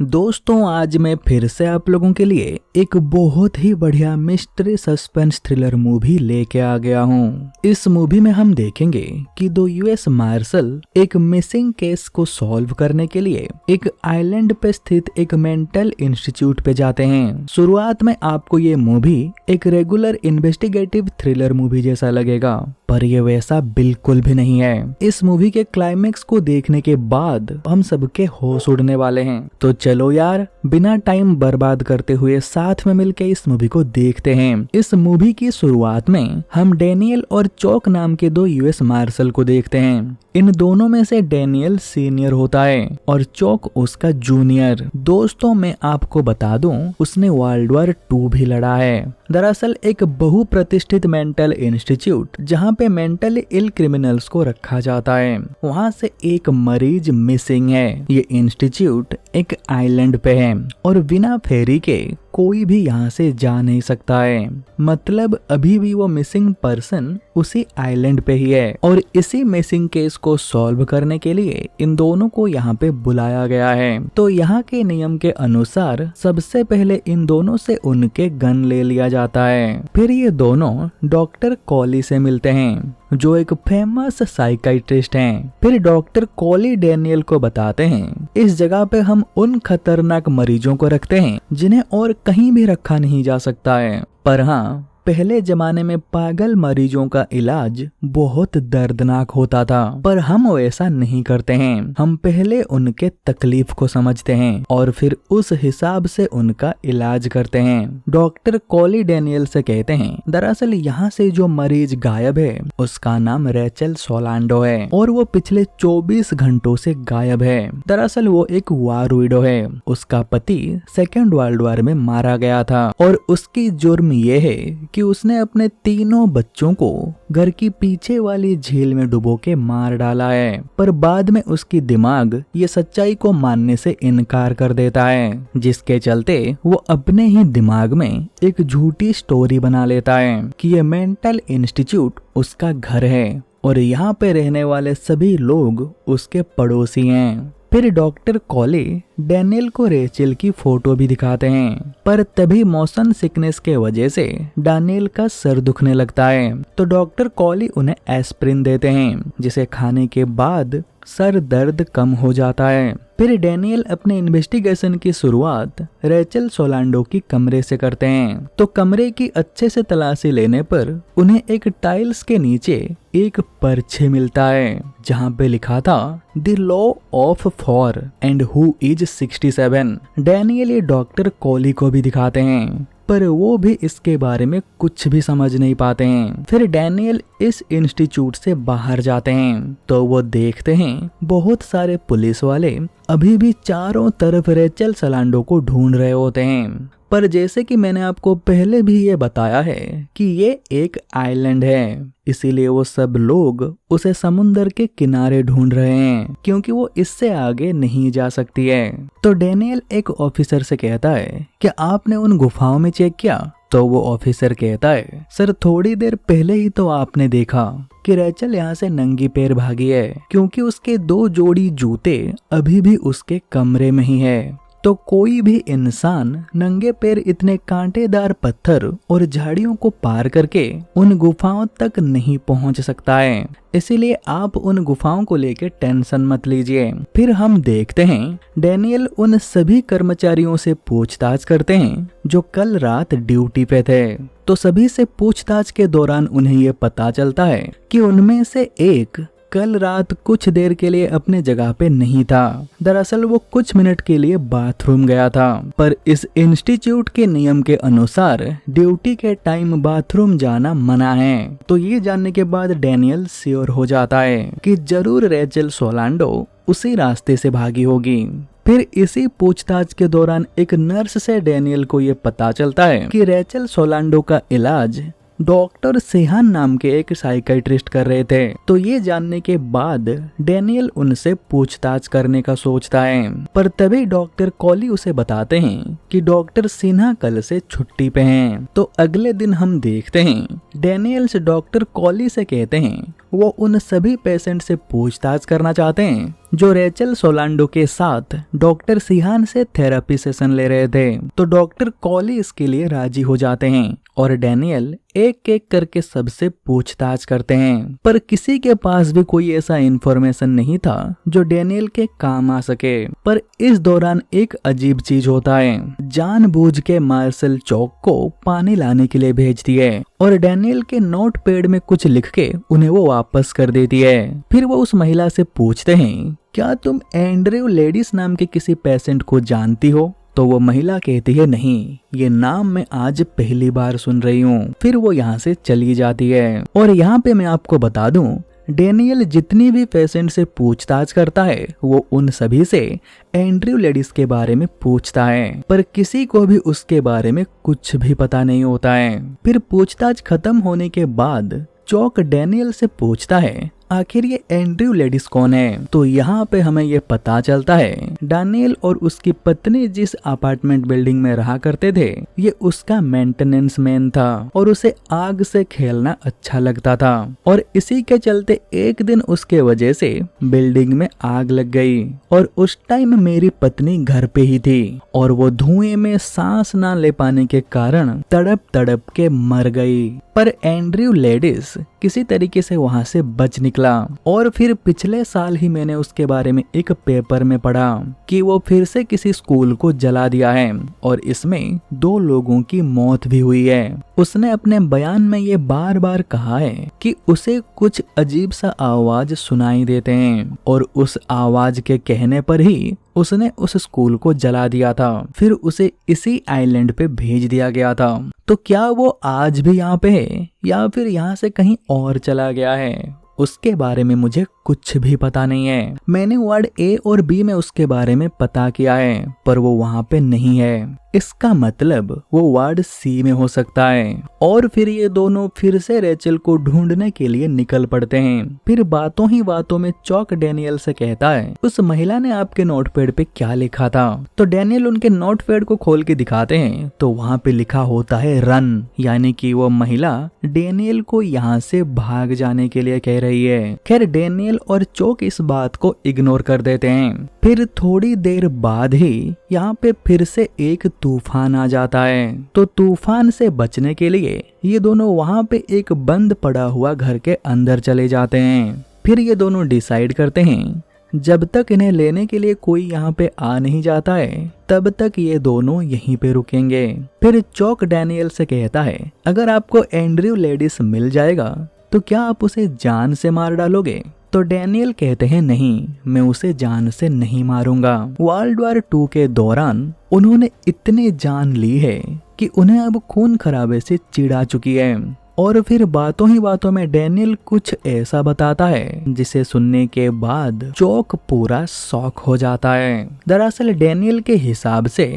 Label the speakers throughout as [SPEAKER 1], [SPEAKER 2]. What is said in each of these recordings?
[SPEAKER 1] दोस्तों, आज मैं फिर से आप लोगों के लिए एक बहुत ही बढ़िया मिस्ट्री सस्पेंस थ्रिलर मूवी लेके आ गया हूँ। इस मूवी में हम देखेंगे कि दो यूएस मार्शल एक मिसिंग केस को सॉल्व करने के लिए एक आइलैंड पे स्थित एक मेंटल इंस्टीट्यूट पे जाते हैं। शुरुआत में आपको ये मूवी एक रेगुलर इन्वेस्टिगेटिव थ्रिलर मूवी जैसा लगेगा, पर ये वैसा बिल्कुल भी नहीं है। इस मूवी के क्लाइमेक्स को देखने के बाद हम सबके होश उड़ने वाले हैं। तो चलो यार, बिना टाइम बर्बाद करते हुए साथ में मिलकर इस मूवी को देखते हैं। इस मूवी की शुरुआत में हम डैनियल और चॉक नाम के दो यूएस मार्शल को देखते हैं। इन दोनों में से डैनियल सीनियर होता है और चॉक उसका जूनियर। दोस्तों, मैं आपको बता दूं, उसने वर्ल्ड वॉर 2 भी लड़ा है। दरअसल एक बहुप्रतिष्ठित मेंटल इंस्टीट्यूट जहां पे मेंटली इल क्रिमिनल्स को रखा जाता है, वहां से एक मरीज मिसिंग है। ये इंस्टीट्यूट एक आइलैंड पे है और बिना फेरी के कोई भी यहाँ से जा नहीं सकता है। मतलब अभी भी वो मिसिंग पर्सन उसी आइलैंड पे ही है और इसी मिसिंग केस को सॉल्व करने के लिए इन दोनों को यहाँ पे बुलाया गया है। तो यहाँ के नियम के अनुसार सबसे पहले इन दोनों से उनके गन ले लिया जाता है। फिर ये दोनों डॉक्टर कॉली से मिलते हैं, जो एक फेमस साइकाइट्रिस्ट हैं। फिर डॉक्टर कॉली डैनियल को बताते हैं, इस जगह पे हम उन खतरनाक मरीजों को रखते हैं जिन्हें और कहीं भी रखा नहीं जा सकता है। पर हाँ, पहले जमाने में पागल मरीजों का इलाज बहुत दर्दनाक होता था, पर हम वैसा नहीं करते हैं। हम पहले उनके तकलीफ को समझते हैं और फिर उस हिसाब से उनका इलाज करते हैं। डॉक्टर कॉली डैनियल से कहते हैं, दरअसल यहाँ से जो मरीज गायब है उसका नाम रेचल सोलांडो है और वो पिछले 24 घंटों से गायब है। दरअसल वो एक वार विडो है। उसका पति सेकेंड वर्ल्ड वॉर में मारा गया था और उसकी जुर्म ये है कि उसने अपने तीनों बच्चों को घर की पीछे वाली झील में डुबो के मार डाला है। पर बाद में उसकी दिमाग ये सच्चाई को मानने से इनकार कर देता है, जिसके चलते वो अपने ही दिमाग में एक झूठी स्टोरी बना लेता है कि ये मेंटल इंस्टीट्यूट उसका घर है और यहाँ पे रहने वाले सभी लोग उसके पड़ोसी हैं। फिर डॉक्टर कॉली डैनियल को रेचल की फोटो भी दिखाते हैं, पर तभी मोशन सिकनेस के वजह से डैनियल का सर दुखने लगता है। तो डॉक्टर कॉली उन्हें एस्प्रिन देते हैं, जिसे खाने के बाद सर दर्द कम हो जाता है। फिर डैनियल अपने इन्वेस्टिगेशन की शुरुआत रेचल सोलांडो की कमरे से करते हैं। तो कमरे की अच्छे से तलाशी लेने पर उन्हें एक टाइल्स के नीचे एक पर्चे मिलता है, जहां पे लिखा था the law of 4 and who is 67। Daniel ये डॉक्टर कॉली को भी दिखाते हैं, पर वो भी इसके बारे में कुछ भी समझ नहीं पाते हैं। फिर डैनियल इस इंस्टीट्यूट से बाहर जाते हैं तो वो देखते हैं बहुत सारे पुलिस वाले अभी भी चारों तरफ रेचल सोलांडो को ढूंढ रहे होते हैं। पर जैसे कि मैंने आपको पहले भी ये बताया है कि ये एक आइलैंड है, इसीलिए वो सब लोग उसे समुंदर के किनारे ढूंढ रहे हैं, क्योंकि वो इससे आगे नहीं जा सकती है। तो डैनियल एक ऑफिसर से कहता है कि आपने उन गुफाओं में चेक किया? तो वो ऑफिसर कहता है, सर थोड़ी देर पहले ही तो आपने देखा कि रेचल यहाँ से नंगी पैर भागी है, क्योंकि उसके 2 जोड़ी जूते अभी भी उसके कमरे में ही है। तो कोई भी इंसान नंगे पैर इतने कांटेदार पत्थर और झाड़ियों को पार करके उन गुफाओं तक नहीं पहुंच सकता है, इसीलिए आप उन गुफाओं को लेकर टेंशन मत लीजिए। फिर हम देखते हैं डैनियल उन सभी कर्मचारियों से पूछताछ करते हैं जो कल रात ड्यूटी पे थे। तो सभी से पूछताछ के दौरान उन्हें ये पता चलता है कि उनमें से एक कल रात कुछ देर के लिए अपने जगह पे नहीं था। दरअसल वो कुछ मिनट के लिए बाथरूम गया था, पर इस इंस्टीट्यूट के नियम के अनुसार ड्यूटी के टाइम बाथरूम जाना मना है। तो ये जानने के बाद डैनियल श्योर हो जाता है कि जरूर रेचल सोलांडो उसी रास्ते से भागी होगी। फिर इसी पूछताछ के दौरान एक नर्स से डैनियल को ये पता चलता है कि रेचल सोलांडो का इलाज डॉक्टर सेहान नाम के एक साइकाइट्रिस्ट कर रहे थे। तो ये जानने के बाद डैनियल उनसे पूछताछ करने का सोचता है, पर तभी डॉक्टर कॉली उसे बताते हैं कि डॉक्टर सिन्हा कल से छुट्टी पे हैं। तो अगले दिन हम देखते हैं डैनियल से डॉक्टर कॉली से कहते हैं वो उन सभी पेशेंट से पूछताछ करना चाहते हैं जो रेचल सोलांडो के साथ डॉक्टर सिहान से थेरेपी सेशन ले रहे थे। तो डॉक्टर कॉली इसके लिए राजी हो जाते हैं और डैनियल एक एक करके सबसे पूछताछ करते हैं, पर किसी के पास भी कोई ऐसा इंफॉर्मेशन नहीं था जो डैनियल के काम आ सके। पर इस दौरान एक अजीब चीज होता है, जानबूझ के मार्शल चौक को पानी लाने के लिए भेजती है और डैनियल के नोट पैड में कुछ लिख के उन्हें वो वापस कर देती है। फिर वो उस महिला से पूछते हैं, क्या तुम एंड्रयू लेडीज नाम के किसी पेशेंट को जानती हो? तो वो महिला कहती है, नहीं, ये नाम मैं आज पहली बार सुन रही हूँ। फिर वो यहाँ से चली जाती है। और यहाँ पे मैं आपको बता दूं, डैनियल जितनी भी पेशेंट से पूछताछ करता है वो उन सभी से एंड्रयू लेडीज के बारे में पूछता है, पर किसी को भी उसके बारे में कुछ भी पता नहीं होता है। फिर पूछताछ खत्म होने के बाद चौक डैनियल से पूछता है, आखिर ये एंड्रयू लेडीज कौन है? तो यहाँ पे हमें ये पता चलता है डैनियल और उसकी पत्नी जिस अपार्टमेंट बिल्डिंग में रहा करते थे ये उसका मेंटेनेंस मैन था और उसे आग से खेलना अच्छा लगता था। और इसी के चलते एक दिन उसके वजह से बिल्डिंग में आग लग गई और उस टाइम मेरी पत्नी घर पे ही थी और वो धुएं में सांस ना ले पाने के कारण तड़प तड़प के मर गई। पर एंड्रयू लेडीज किसी तरीके से वहां से बच निकला। और फिर पिछले साल ही मैंने उसके बारे में एक पेपर में पढ़ा कि वो फिर से किसी स्कूल को जला दिया है और इसमें 2 लोगों की मौत भी हुई है। उसने अपने बयान में ये बार बार कहा है कि उसे कुछ अजीब सा आवाज सुनाई देते हैं और उस आवाज के कहने पर ही उसने उस स्कूल को जला दिया था। फिर उसे इसी आइलैंड पे भेज दिया गया था। तो क्या वो आज भी यहाँ पे है या फिर यहाँ से कहीं और चला गया है, उसके बारे में मुझे कुछ भी पता नहीं है। मैंने वार्ड ए और बी में उसके बारे में पता किया है पर वो वहाँ पे नहीं है। इसका मतलब वो वार्ड सी में हो सकता है। और फिर ये दोनों फिर से रेचल को ढूंढने के लिए निकल पड़ते हैं। फिर बातों ही बातों में चौक डैनियल से कहता है, उस महिला ने आपके नोटपैड पे क्या लिखा था? तो डैनियल उनके नोटपैड को खोल के दिखाते हैं तो वहाँ पे लिखा होता है रन, यानी कि वो महिला डैनियल को यहाँ से भाग जाने के लिए कह रही है। खैर डैनियल और चौक इस बात को इग्नोर कर देते हैं। फिर थोड़ी देर बाद ही यहाँ पे फिर से एक तूफान आ जाता है। तो तूफान से बचने के लिए ये दोनों वहाँ पे एक बंद पड़ा हुआ घर के अंदर चले जाते हैं। फिर ये दोनों डिसाइड करते हैं जब तक इन्हें लेने के लिए कोई यहाँ पे आ नहीं जाता है तब तक ये दोनों यहीं पे रुकेंगे। फिर चौक डैनियल से कहता है, अगर आपको एंड्रयू लेडीज मिल जाएगा तो क्या आप उसे जान से मार डालोगे? तो डैनियल कहते हैं, नहीं, मैं उसे जान से नहीं मारूंगा। वर्ल्ड वॉर 2 के दौरान उन्होंने इतने जान ली है कि उन्हें अब खून खराबे से चिढ़ा चुकी है। और फिर बातों ही बातों में डैनियल कुछ ऐसा बताता है जिसे सुनने के बाद चौक पूरा शॉक हो जाता है। दरअसल डैनियल के हिसाब से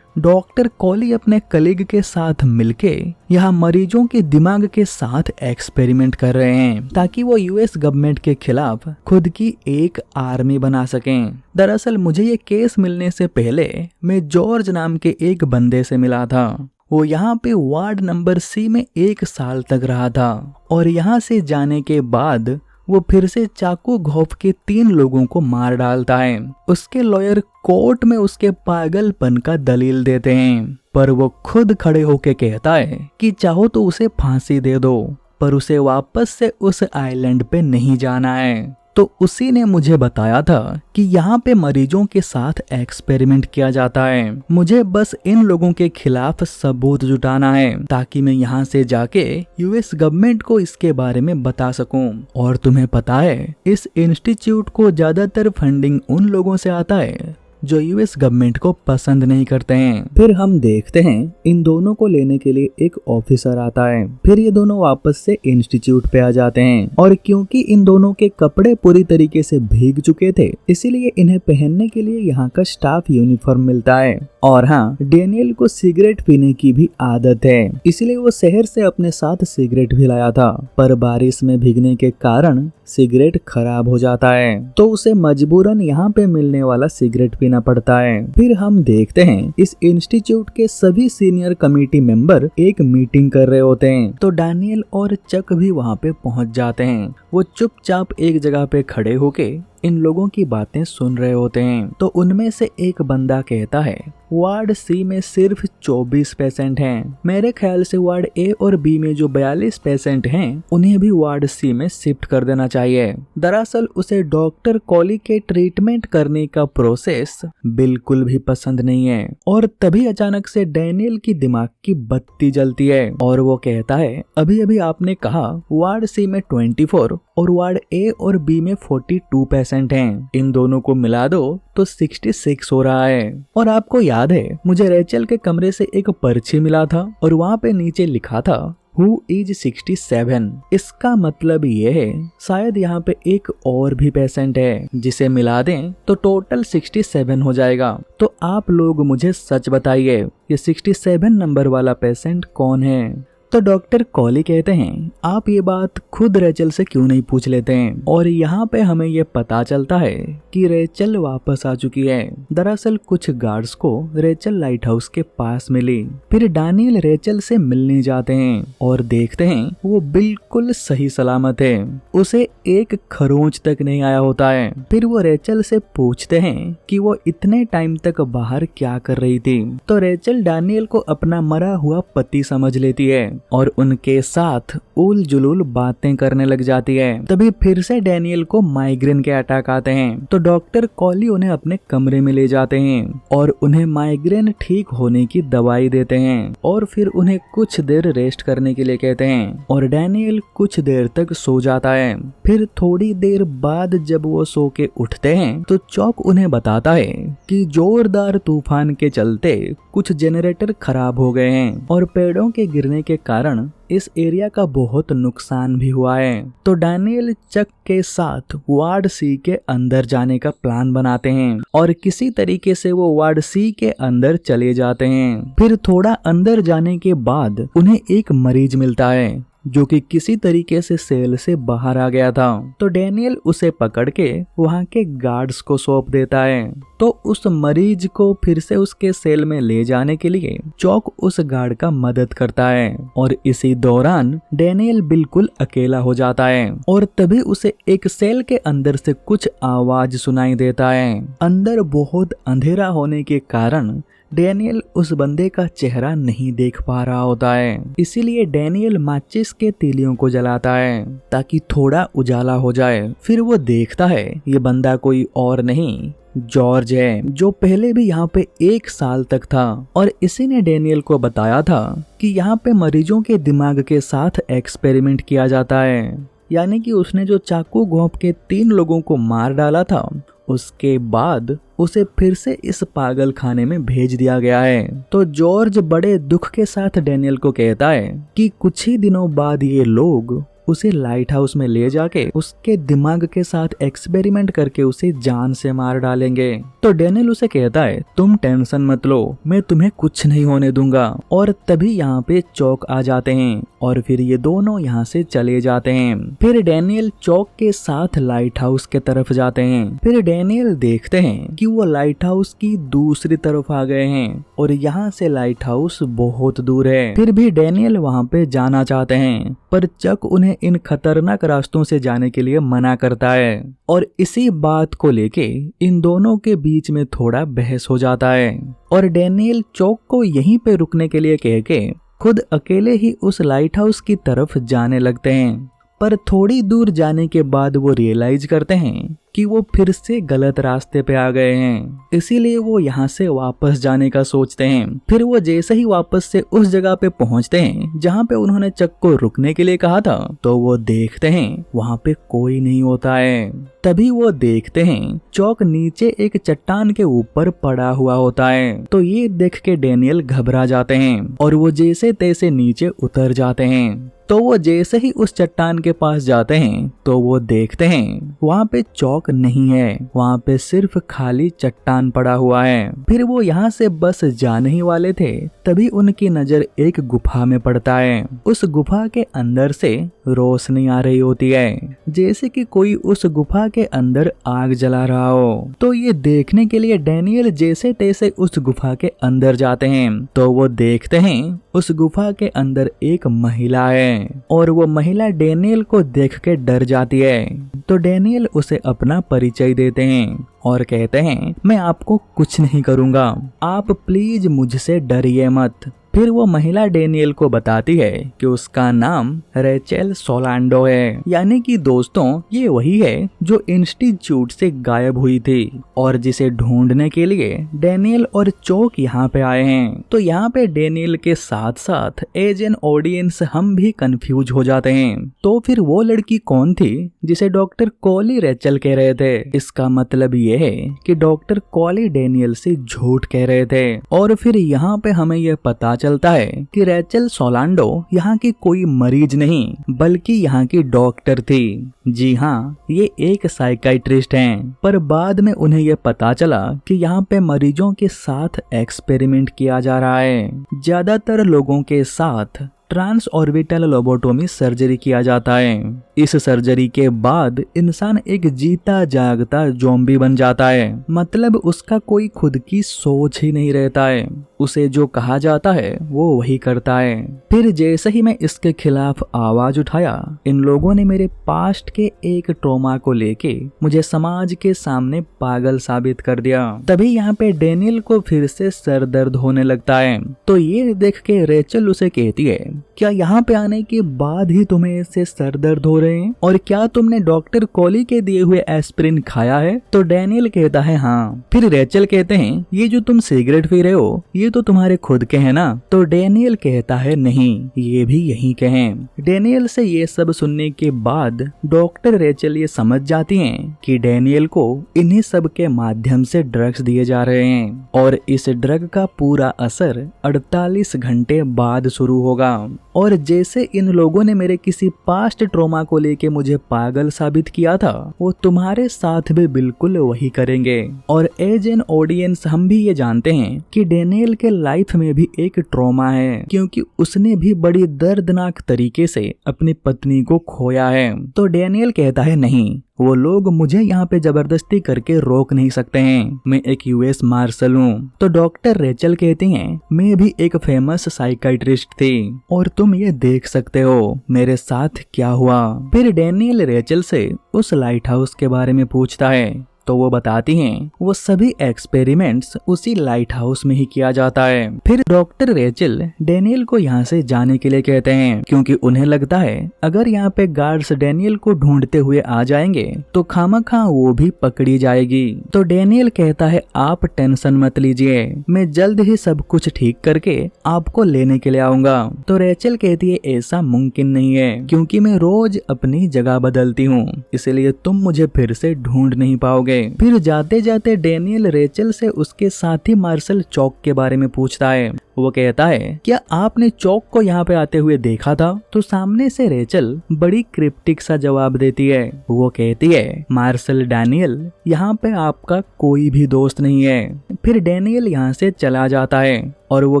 [SPEAKER 1] डॉक्टर कॉली अपने कलीग के साथ मिलके यहाँ मरीजों के दिमाग के साथ एक्सपेरिमेंट कर रहे हैं ताकि वो यूएस गवर्नमेंट के खिलाफ खुद की एक आर्मी बना सकें। दरअसल मुझे ये केस मिलने से पहले मैं जॉर्ज नाम के एक बंदे से मिला था। वो यहाँ पे वार्ड नंबर सी में 1 साल तक रहा था और यहाँ से जाने के बाद वो फिर से चाकू घोंप के 3 लोगों को मार डालता है। उसके लॉयर कोर्ट में उसके पागलपन का दलील देते हैं पर वो खुद खड़े होके कहता है कि चाहो तो उसे फांसी दे दो पर उसे वापस से उस आइलैंड पे नहीं जाना है। तो उसी ने मुझे बताया था कि यहाँ पे मरीजों के साथ एक्सपेरिमेंट किया जाता है। मुझे बस इन लोगों के खिलाफ सबूत जुटाना है ताकि मैं यहाँ से जाके यूएस गवर्नमेंट को इसके बारे में बता सकूं। और तुम्हें पता है इस इंस्टीट्यूट को ज्यादातर फंडिंग उन लोगों से आता है जो यूएस गवर्नमेंट को पसंद नहीं करते हैं। फिर हम देखते हैं इन दोनों को लेने के लिए एक ऑफिसर आता है। फिर ये दोनों वापस से इंस्टीट्यूट पे आ जाते हैं और क्योंकि इन दोनों के कपड़े पूरी तरीके से भीग चुके थे इसीलिए इन्हें पहनने के लिए यहाँ का स्टाफ यूनिफॉर्म मिलता है। और हाँ, डैनियल को सिगरेट पीने की भी आदत है इसलिए वो शहर से अपने साथ सिगरेट भी लाया था पर बारिश में भीगने के कारण सिगरेट खराब हो जाता है तो उसे मजबूरन यहाँ पे मिलने वाला सिगरेट पीना पड़ता है। फिर हम देखते हैं इस इंस्टीट्यूट के सभी सीनियर कमेटी मेंबर एक मीटिंग कर रहे होते हैं तो डैनियल और चक भी वहाँ पे पहुँच जाते हैं। वो चुपचाप एक जगह पे खड़े होके इन लोगों की बातें सुन रहे होते हैं। तो उनमें से एक बंदा कहता है वार्ड सी में सिर्फ 24 पेशेंट हैं। मेरे ख्याल से वार्ड ए और बी में जो 42 पेशेंट हैं उन्हें भी वार्ड सी में शिफ्ट कर देना चाहिए। दरअसल उसे डॉक्टर कॉली के ट्रीटमेंट करने का प्रोसेस बिल्कुल भी पसंद नहीं है। और तभी अचानक से डैनियल की दिमाग की बत्ती जलती है और वो कहता है अभी अभी आपने कहा वार्ड सी में 24 और वार्ड ए और बी में 42 पेशेंट हैं। इन दोनों को मिला दो तो 66 हो रहा है। और आपको याद है मुझे रेचल के कमरे से एक पर्ची मिला था और वहाँ पे नीचे लिखा था Who is 67। इसका मतलब ये है शायद यहाँ पे एक और भी पेशेंट है जिसे मिला दें तो टोटल 67 हो जाएगा। तो आप लोग मुझे सच बताइए ये 67 नंबर वाला पेशेंट कौन है। तो डॉक्टर कॉली कहते हैं आप ये बात खुद रेचल से क्यों नहीं पूछ लेते हैं। और यहाँ पे हमें ये पता चलता है कि रेचल वापस आ चुकी है। दरअसल कुछ गार्ड्स को रेचल लाइट हाउस के पास मिली। फिर डैनियल रेचल से मिलने जाते हैं और देखते हैं वो बिल्कुल सही सलामत है। उसे एक खरोंच तक नहीं आया होता है। फिर वो रेचल से पूछते हैं कि वो इतने टाइम तक बाहर क्या कर रही थी। तो रेचल डैनियल को अपना मरा हुआ पति समझ लेती है और उनके साथ उल जुलूल बातें करने लग जाती है। तभी फिर से डैनियल को माइग्रेन के अटैक आते हैं। तो डॉक्टर कॉली उन्हें अपने कमरे में ले जाते हैं और उन्हें माइग्रेन ठीक होने की दवाई देते हैं और फिर उन्हें कुछ देर रेस्ट करने के लिए कहते हैं। और डैनियल कुछ देर तक सो जाता है। फिर थोड़ी देर बाद जब वो सो के उठते हैं तो चौक उन्हें बताता है कि जोरदार तूफान के चलते कुछ जनरेटर खराब हो गए हैं और पेड़ों के गिरने के कारण इस एरिया का बहुत नुकसान भी हुआ है। तो डैनियल चक के साथ वार्ड सी के अंदर जाने का प्लान बनाते हैं और किसी तरीके से वो वार्ड सी के अंदर चले जाते हैं। फिर थोड़ा अंदर जाने के बाद उन्हें एक मरीज मिलता है जो कि किसी तरीके से सेल से बाहर आ गया था। तो डैनियल उसे पकड़ के वहाँ के गार्ड्स को सौंप देता है। तो उस मरीज को फिर से उसके सेल में ले जाने के लिए चौक उस गार्ड का मदद करता है और इसी दौरान डैनियल बिल्कुल अकेला हो जाता है। और तभी उसे एक सेल के अंदर से कुछ आवाज सुनाई देता है। अंदर बहुत अंधेरा होने के कारण डैनियल उस बंदे का चेहरा नहीं देख पा रहा होता है। इसीलिए डैनियल माचिस के तीलियों को जलाता है ताकि थोड़ा उजाला हो जाए। फिर वो देखता है ये बंदा कोई और नहीं जॉर्ज है जो पहले भी यहाँ पे 1 साल तक था और इसी ने डैनियल को बताया था कि यहाँ पे मरीजों के दिमाग के साथ एक्सपेरिमेंट किया जाता है। यानी कि उसने जो चाकू घोंप के 3 लोगों को मार डाला था उसके बाद उसे फिर से इस पागल खाने में भेज दिया गया है। तो जॉर्ज बड़े दुख के साथ डैनियल को कहता है कि कुछ ही दिनों बाद ये लोग उसे लाइट हाउस में ले जाके उसके दिमाग के साथ एक्सपेरिमेंट करके उसे जान से मार डालेंगे। तो डैनियल उसे कहता है तुम टेंशन मत लो, मैं तुम्हें कुछ नहीं होने दूंगा। और तभी यहाँ पे चौक आ जाते हैं और फिर ये दोनों यहाँ से चले जाते हैं। फिर डैनियल चौक के साथ लाइट हाउस के तरफ जाते हैं। फिर डैनियल देखते हैं कि वो लाइट हाउस की दूसरी तरफ आ गए हैं और यहाँ से लाइट हाउस बहुत दूर है। फिर भी डैनियल वहाँ पे जाना चाहते हैं पर चक उन्हें इन खतरनाक रास्तों से जाने के लिए मना करता है और इसी बात को लेके इन दोनों के बीच में थोड़ा बहस हो जाता है और डैनियल चौक को यहीं पे रुकने के लिए कह के खुद अकेले ही उस लाइट हाउस की तरफ जाने लगते हैं। पर थोड़ी दूर जाने के बाद वो रियलाइज करते हैं कि वो फिर से गलत रास्ते पे आ गए हैं। इसीलिए वो यहाँ से वापस जाने का सोचते हैं। फिर वो जैसे ही वापस से उस जगह पे पहुँचते हैं जहाँ पे उन्होंने चक को रुकने के लिए कहा था तो वो देखते हैं वहाँ पे कोई नहीं होता है। तभी वो देखते हैं चौक नीचे एक चट्टान के ऊपर पड़ा हुआ होता है। तो ये देख के डैनियल घबरा जाते हैं और वो जैसे तैसे नीचे उतर जाते हैं। तो वो जैसे ही उस चट्टान के पास जाते हैं तो वो देखते हैं वहाँ पे चौक नहीं है, वहाँ पे सिर्फ खाली चट्टान पड़ा हुआ है। फिर वो यहाँ से बस जाने ही वाले थे तभी उनकी नजर एक गुफा में पड़ता है। उस गुफा के अंदर से रोशनी आ रही होती है, जैसे कि कोई उस गुफा के अंदर आग जला रहा हो। तो ये देखने के लिए डैनियल जैसे तैसे उस गुफा के अंदर जाते हैं तो वो देखते हैं उस गुफा के अंदर एक महिला है और वो महिला डैनियल को देख के डर जाती है। तो डैनियल उसे अपना परिचय देते हैं और कहते हैं, मैं आपको कुछ नहीं करूंगा, आप प्लीज मुझसे डरिए मत। फिर वो महिला डैनियल को बताती है कि उसका नाम रेचेल सोलांडो है, यानी कि दोस्तों ये वही है जो इंस्टीट्यूट से गायब हुई थी और जिसे ढूंढने के लिए डैनियल और चोक यहाँ पे आए हैं। तो यहाँ पे डैनियल के साथ साथ एज एन ऑडियंस हम भी कंफ्यूज हो जाते हैं। तो फिर वो लड़की कौन थी जिसे डॉक्टर कॉली रेचल कह रहे थे? इसका मतलब ये है कि डॉक्टर कॉली डैनियल से झूठ कह रहे थे। और फिर यहाँ पे हमें ये पता चलता है कि रेचल सोलांडो यहाँ की कोई मरीज नहीं बल्कि यहाँ की डॉक्टर थी। जी हाँ, ये एक साइकाइट्रिस्ट हैं। पर बाद में उन्हें ये पता चला कि यहाँ पे मरीजों के साथ एक्सपेरिमेंट किया जा रहा है। ज्यादातर लोगों के साथ ट्रांस ऑर्बिटल लोबोटोमी सर्जरी किया जाता है। इस सर्जरी के बाद इंसान एक जीता जागता ज़ॉम्बी बन जाता है, मतलब उसका कोई खुद की सोच ही नहीं रहता है, उसे जो कहा जाता है वो वही करता है। फिर जैसे ही मैं इसके खिलाफ आवाज उठाया, इन लोगों ने मेरे पास्ट के एक ट्रॉमा को लेके मुझे समाज के सामने पागल साबित कर दिया। तभी यहाँ पे डैनियल को फिर से सर दर्द होने लगता है। तो ये देख के रेचल उसे कहती है, क्या यहाँ पे आने के बाद ही तुम्हें इससे सर दर्द हो रहे हैं और क्या तुमने डॉक्टर कॉली के दिए हुए एस्प्रिन खाया है? तो डैनियल कहता है हाँ। फिर रेचल कहते हैं, ये जो तुम सिगरेट पी रहे हो ये तो तुम्हारे खुद के हैं ना? तो डैनियल कहता है नहीं, ये भी यहीं के हैं। डैनियल से ये सब सुनने के बाद डॉक्टर रेचल ये समझ जाती हैं कि डैनियल को इन्हीं सब के माध्यम से ड्रग्स दिए जा रहे हैं और इस ड्रग का पूरा असर 48 घंटे बाद शुरू होगा। और जैसे इन लोगों ने मेरे किसी पास्ट ट्रॉमा को लेके मुझे पागल साबित किया था, वो तुम्हारे साथ भी बिल्कुल वही करेंगे। और एज एन ऑडियंस हम भी ये जानते हैं कि डैनियल के लाइफ में भी एक ट्रॉमा है, क्योंकि उसने भी बड़ी दर्दनाक तरीके से अपनी पत्नी को खोया है। तो डैनियल कहता है नहीं, वो लोग मुझे यहाँ पे जबरदस्ती करके रोक नहीं सकते हैं, मैं एक यूएस मार्शल हूँ। तो डॉक्टर रेचल कहती हैं, मैं भी एक फेमस साइकाइट्रिस्ट थी और तुम ये देख सकते हो मेरे साथ क्या हुआ। फिर डैनियल रेचल से उस लाइट हाउस के बारे में पूछता है तो वो बताती हैं वो सभी एक्सपेरिमेंट्स उसी लाइट हाउस में ही किया जाता है। फिर डॉक्टर रेचल डैनियल को यहाँ से जाने के लिए कहते हैं, क्योंकि उन्हें लगता है अगर यहाँ पे गार्ड्स डैनियल को ढूंढते हुए आ जाएंगे तो खामखा वो भी पकड़ी जाएगी। तो डैनियल कहता है आप टेंशन मत लीजिए, मैं जल्द ही सब कुछ ठीक करके आपको लेने के लिए आऊंगा। तो रेचल कहती है ऐसा मुमकिन नहीं है, क्योंकि मैं रोज अपनी जगह बदलती हूँ, इसलिए तुम मुझे फिर से ढूंढ नहीं पाओगे। फिर जाते जाते डैनियल रेचल से उसके साथी मार्शल चौक के बारे में पूछता है। वो कहता है क्या आपने चौक को यहाँ पे आते हुए देखा था? तो सामने से रेचल बड़ी क्रिप्टिक सा जवाब देती है। वो कहती है मार्शल डैनियल, यहाँ पे आपका कोई भी दोस्त नहीं है। फिर डैनियल यहाँ से चला जाता है और वो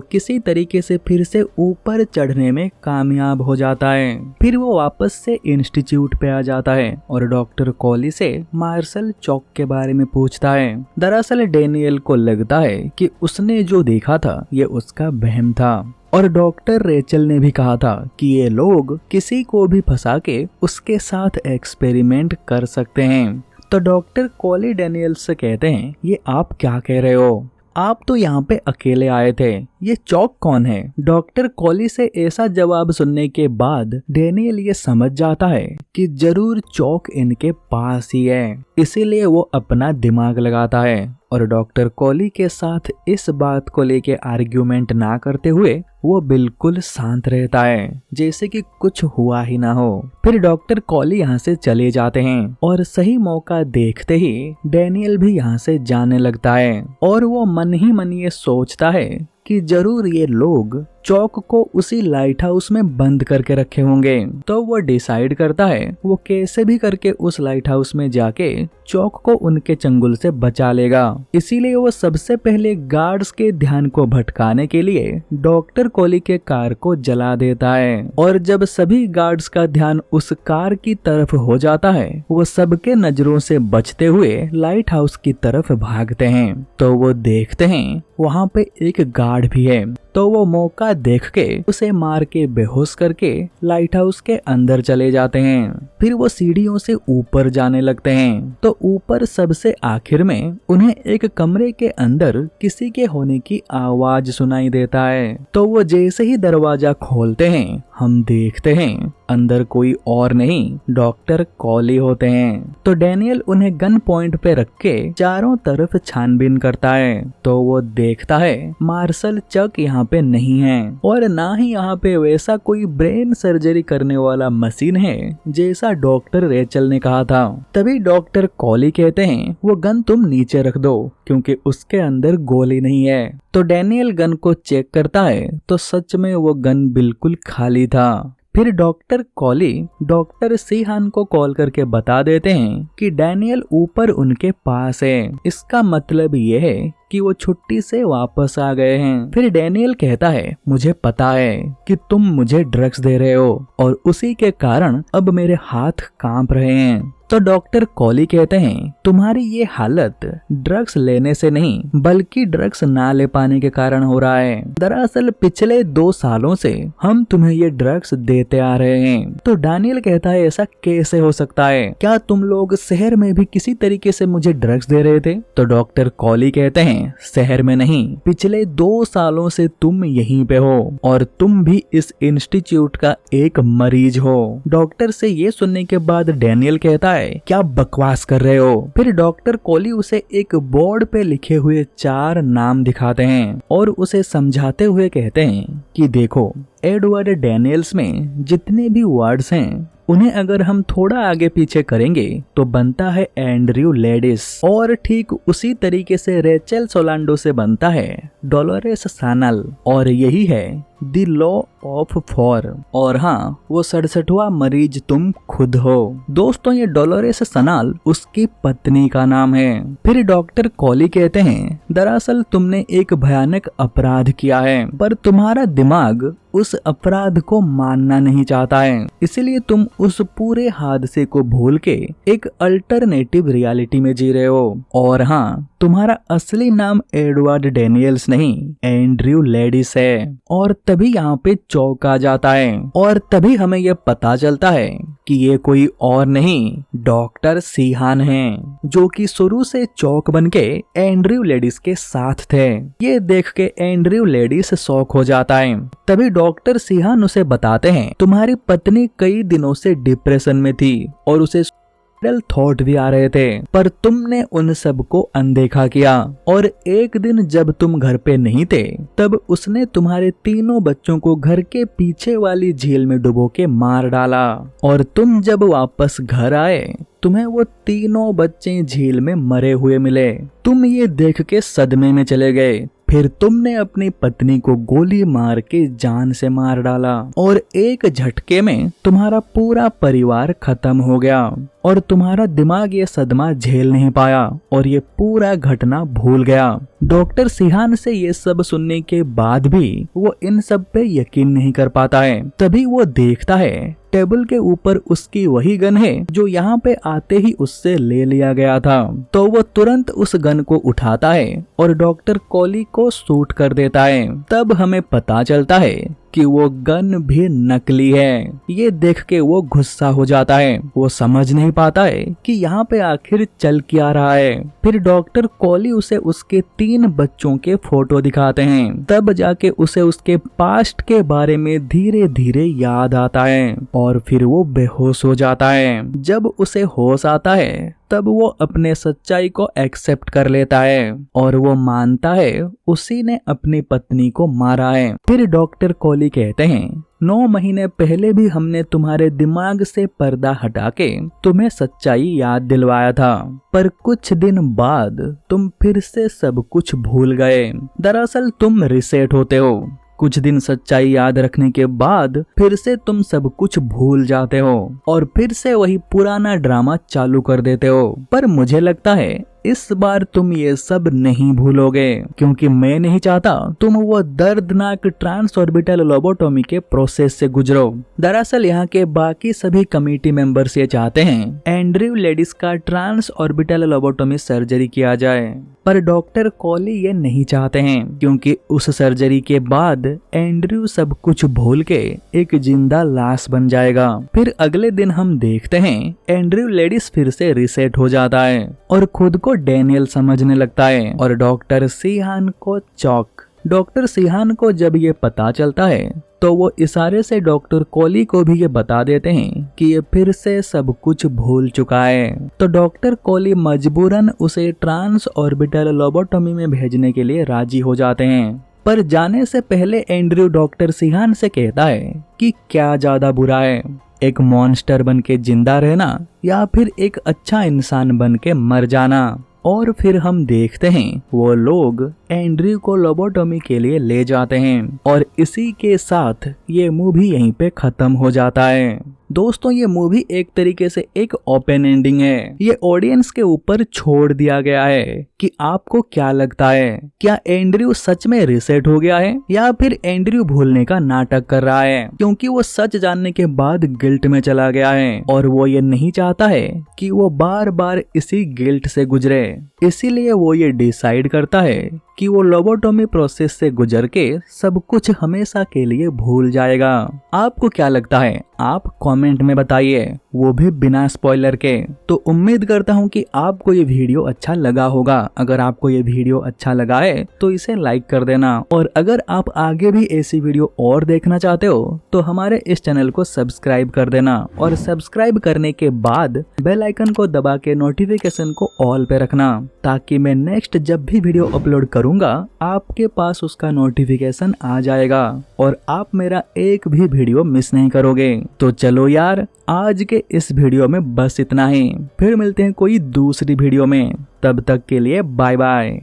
[SPEAKER 1] किसी तरीके से फिर से ऊपर चढ़ने में कामयाब हो जाता है। फिर वो वापस से इंस्टीट्यूट पे आ जाता है और डॉक्टर कॉली से मार्शल चौक के बारे में पूछता है। दरअसल डैनियल को लगता है कि उसने जो देखा था ये उसका वहम था और डॉक्टर रेचल ने भी कहा था कि ये लोग किसी को भी फंसा के उसके साथ एक्सपेरिमेंट कर सकते हैं। तो डॉक्टर कॉली डैनियल से कहते हैं ये आप क्या कह रहे हो? आप तो यहाँ पे अकेले आए थे, ये चौक कौन है? डॉक्टर कॉली से ऐसा जवाब सुनने के बाद डैनियल ये समझ जाता है कि जरूर चौक इनके पास ही है, इसीलिए वो अपना दिमाग लगाता है और डॉक्टर कॉली के साथ इस बात को लेके आर्ग्यूमेंट ना करते हुए वो बिल्कुल शांत रहता है, जैसे कि कुछ हुआ ही ना हो। फिर डॉक्टर कॉली यहाँ से चले जाते हैं और सही मौका देखते ही डैनियल भी यहाँ से जाने लगता है और वो मन ही मन ये सोचता है कि जरूर ये लोग चौक को उसी लाइट हाउस में बंद करके रखे होंगे। तो वो डिसाइड करता है वो कैसे भी करके उस लाइट हाउस में जाके चौक को उनके चंगुल से बचा लेगा। इसीलिए वो सबसे पहले गार्ड्स के ध्यान को भटकाने के लिए डॉक्टर कॉली के कार को जला देता है। और जब सभी गार्ड्स का ध्यान उस कार की तरफ हो जाता है, वो सबके नजरों से बचते हुए लाइट हाउस की तरफ भागते हैं। तो वो देखते हैं वहाँ पे एक गार्ड भी है। तो वो मौका देख के उसे मार के बेहोश करके लाइट हाउस के अंदर चले जाते हैं। फिर वो सीढ़ियों से ऊपर जाने लगते हैं। तो ऊपर सबसे आखिर में उन्हें एक कमरे के अंदर किसी के होने की आवाज सुनाई देता है। तो वो जैसे ही दरवाजा खोलते हैं, हम देखते हैं अंदर कोई और नहीं, डॉक्टर कॉली होते हैं। तो डैनियल उन्हें गन पॉइंट पे रख के चारों तरफ छानबीन करता है। तो वो देखता है मार्शल चक यहाँ पे नहीं है और ना ही यहाँ पे वैसा कोई ब्रेन सर्जरी करने वाला मशीन है जैसा डॉक्टर रेचल ने कहा था। तभी डॉक्टर कॉली कहते हैं वो गन तुम नीचे रख दो क्योंकि उसके अंदर गोली नहीं है। तो डैनियल गन को चेक करता है तो सच में वो गन बिल्कुल खाली था। फिर डॉक्टर कॉली डॉक्टर सीहान को कॉल करके बता देते हैं कि डैनियल ऊपर उनके पास है। इसका मतलब ये है कि वो छुट्टी से वापस आ गए हैं। फिर डैनियल कहता है मुझे पता है कि तुम मुझे ड्रग्स दे रहे हो और उसी के कारण अब मेरे हाथ कांप रहे हैं। तो डॉक्टर कॉली कहते हैं तुम्हारी ये हालत ड्रग्स लेने से नहीं बल्कि ड्रग्स ना ले पाने के कारण हो रहा है। दरअसल पिछले 2 सालों से हम तुम्हें ये ड्रग्स देते आ रहे हैं। तो डैनियल कहता है ऐसा कैसे हो सकता है? क्या तुम लोग शहर में भी किसी तरीके से मुझे ड्रग्स दे रहे थे? तो डॉक्टर कॉली कहते हैं शहर में नहीं, पिछले 2 सालों से तुम यहीं पे हो और तुम भी इस इंस्टीट्यूट का एक मरीज हो। डॉक्टर से ये सुनने के बाद डैनियल कहता है क्या बकवास कर रहे हो? फिर डॉक्टर कॉली उसे एक बोर्ड पे लिखे हुए 4 नाम दिखाते हैं और उसे समझाते हुए कहते हैं कि देखो एडवर्ड डैनियल्स में जितने भी वर्ड्स हैं उन्हें अगर हम थोड़ा आगे पीछे करेंगे तो बनता है एंड्रयू लेडिस और ठीक उसी तरीके से रेचल सोलांडो से बनता है डोलोरेस सानल और यही है द लॉ ऑफ 4। और हाँ, वो 67वां मरीज तुम खुद हो। दोस्तों ये डोलोरेस सनाल उसकी पत्नी का नाम है। फिर डॉक्टर कॉली कहते हैं दरअसल तुमने एक भयानक अपराध किया है पर तुम्हारा दिमाग उस अपराध को मानना नहीं चाहता है, इसलिए तुम उस पूरे हादसे को भूल के एक अल्टरनेटिव रियलिटी में जी रहे हो। और हाँ, तुम्हारा असली नाम एडवर्ड डैनियल्स नहीं एंड्रयू लेडिस है। और तभी यहाँ पे चौक आ जाता है और तभी हमें यह पता चलता है कि ये कोई और नहीं डॉक्टर सीहान हैं जो कि शुरू से चौक बन के एंड्रयू लेडिस के साथ थे। ये देख के एंड्रयू लेडिस शॉक हो जाता है। तभी डॉक्टर सीहान उसे बताते हैं तुम्हारी पत्नी कई दिनों से डिप्रेशन में थी और उसे थॉट भी आ रहे थे पर तुमने उन सब को अनदेखा किया और एक दिन जब तुम घर पे नहीं थे तब उसने तुम्हारे 3 बच्चों को घर के पीछे वाली झील में डुबो के मार डाला और तुम जब वापस घर आए तुम्हें वो 3 बच्चे झील में मरे हुए मिले। तुम ये देख के सदमे में चले गए। फिर तुमने अपनी पत्नी को गोली मार के जान से मार डाला और एक झटके में तुम्हारा पूरा परिवार खत्म हो गया और तुम्हारा दिमाग ये सदमा झेल नहीं पाया और ये पूरा घटना भूल गया। डॉक्टर सीहान से ये सब सुनने के बाद भी वो इन सब पे यकीन नहीं कर पाता है। तभी वो देखता है टेबल के ऊपर उसकी वही गन है जो यहाँ पे आते ही उससे ले लिया गया था। तो वो तुरंत उस गन को उठाता है और डॉक्टर कॉली को शूट कर देता है। तब हमें पता चलता है कि वो गन भी नकली है। ये देख के वो गुस्सा हो जाता है। वो समझ नहीं पाता है कि यहाँ पे आखिर चल क्या रहा है। फिर डॉक्टर कॉली उसे उसके 3 बच्चों के फोटो दिखाते हैं। तब जाके उसे उसके पास्ट के बारे में धीरे धीरे याद आता है और फिर वो बेहोश हो जाता है। जब उसे होश आता है तब वो अपने सच्चाई को एक्सेप्ट कर लेता है और वो मानता है उसी ने अपनी पत्नी को मारा है। फिर डॉक्टर कॉली कहते हैं 9 महीने पहले भी हमने तुम्हारे दिमाग से पर्दा हटा के तुम्हें सच्चाई याद दिलवाया था पर कुछ दिन बाद तुम फिर से सब कुछ भूल गए। दरअसल तुम रिसेट होते हो। कुछ दिन सच्चाई याद रखने के बाद फिर से तुम सब कुछ भूल जाते हो और फिर से वही पुराना ड्रामा चालू कर देते हो। पर मुझे लगता है इस बार तुम ये सब नहीं भूलोगे, क्योंकि मैं नहीं चाहता तुम वो दर्दनाक ट्रांस ऑर्बिटल लोबोटोमी के प्रोसेस से गुजरो। दरअसल यहाँ के बाकी सभी कमेटी मेंबर्स ये चाहते हैं एंड्रयू लेडिस का ट्रांस ऑर्बिटल लोबोटोमी सर्जरी किया जाए, पर डॉक्टर कॉली ये नहीं चाहते हैं, क्योंकि उस सर्जरी के बाद एंड्रयू सब कुछ भूल के एक जिंदा लाश बन जाएगा। फिर अगले दिन हम देखते हैं एंड्रयू लेडिस फिर से रिसेट हो जाता है और खुद को डैनियल समझने लगता है और डॉक्टर सीहान को चौक। डॉक्टर सीहान को जब ये पता चलता है तो वो इशारे से डॉक्टर कॉली को भी ये बता देते हैं कि ये फिर से सब कुछ भूल चुका है। तो डॉक्टर कॉली मजबूरन उसे ट्रांस ऑर्बिटल लोबोटोमी में भेजने के लिए राजी हो जाते हैं। पर जाने से पहले एंड्रयू डॉक्टर सीहान से कहता है कि क्या ज्यादा बुरा है, एक मॉन्स्टर बन के जिंदा रहना या फिर एक अच्छा इंसान बन के मर जाना। और फिर हम देखते हैं वो लोग एंड्रयू को लोबोटोमी के लिए ले जाते हैं और इसी के साथ ये मूवी यहीं पे खत्म हो जाता है। दोस्तों ये मूवी एक तरीके से एक ओपन एंडिंग है, ये ऑडियंस के ऊपर छोड़ दिया गया है कि आपको क्या लगता है, क्या एंड्रयू सच में रिसेट हो गया है या फिर एंड्रयू भूलने का नाटक कर रहा है, क्योंकि वो सच जानने के बाद गिल्ट में चला गया है और वो ये नहीं चाहता है कि वो बार बार इसी गिल्ट से गुजरे। इसीलिए वो ये डिसाइड करता है कि वो लोबोटोमी प्रोसेस से गुजर के सब कुछ हमेशा के लिए भूल जाएगा। आपको क्या लगता है आप कमेंट में बताइए, वो भी बिना स्पॉइलर के। तो उम्मीद करता हूँ कि आपको ये वीडियो अच्छा लगा होगा। अगर आपको ये वीडियो अच्छा लगा है तो इसे लाइक कर देना, और अगर आप आगे भी ऐसी वीडियो और देखना चाहते हो तो हमारे इस चैनल को सब्सक्राइब कर देना, और सब्सक्राइब करने के बाद बेल आइकन को दबा के नोटिफिकेशन को ऑल पे रखना, ताकि मैं नेक्स्ट जब भी वीडियो अपलोड करूंगा आपके पास उसका नोटिफिकेशन आ जाएगा और आप मेरा एक भी वीडियो मिस नहीं करोगे। तो चलो यार, आज के इस वीडियो में बस इतना ही, फिर मिलते हैं कोई दूसरी वीडियो में। तब तक के लिए बाय बाय।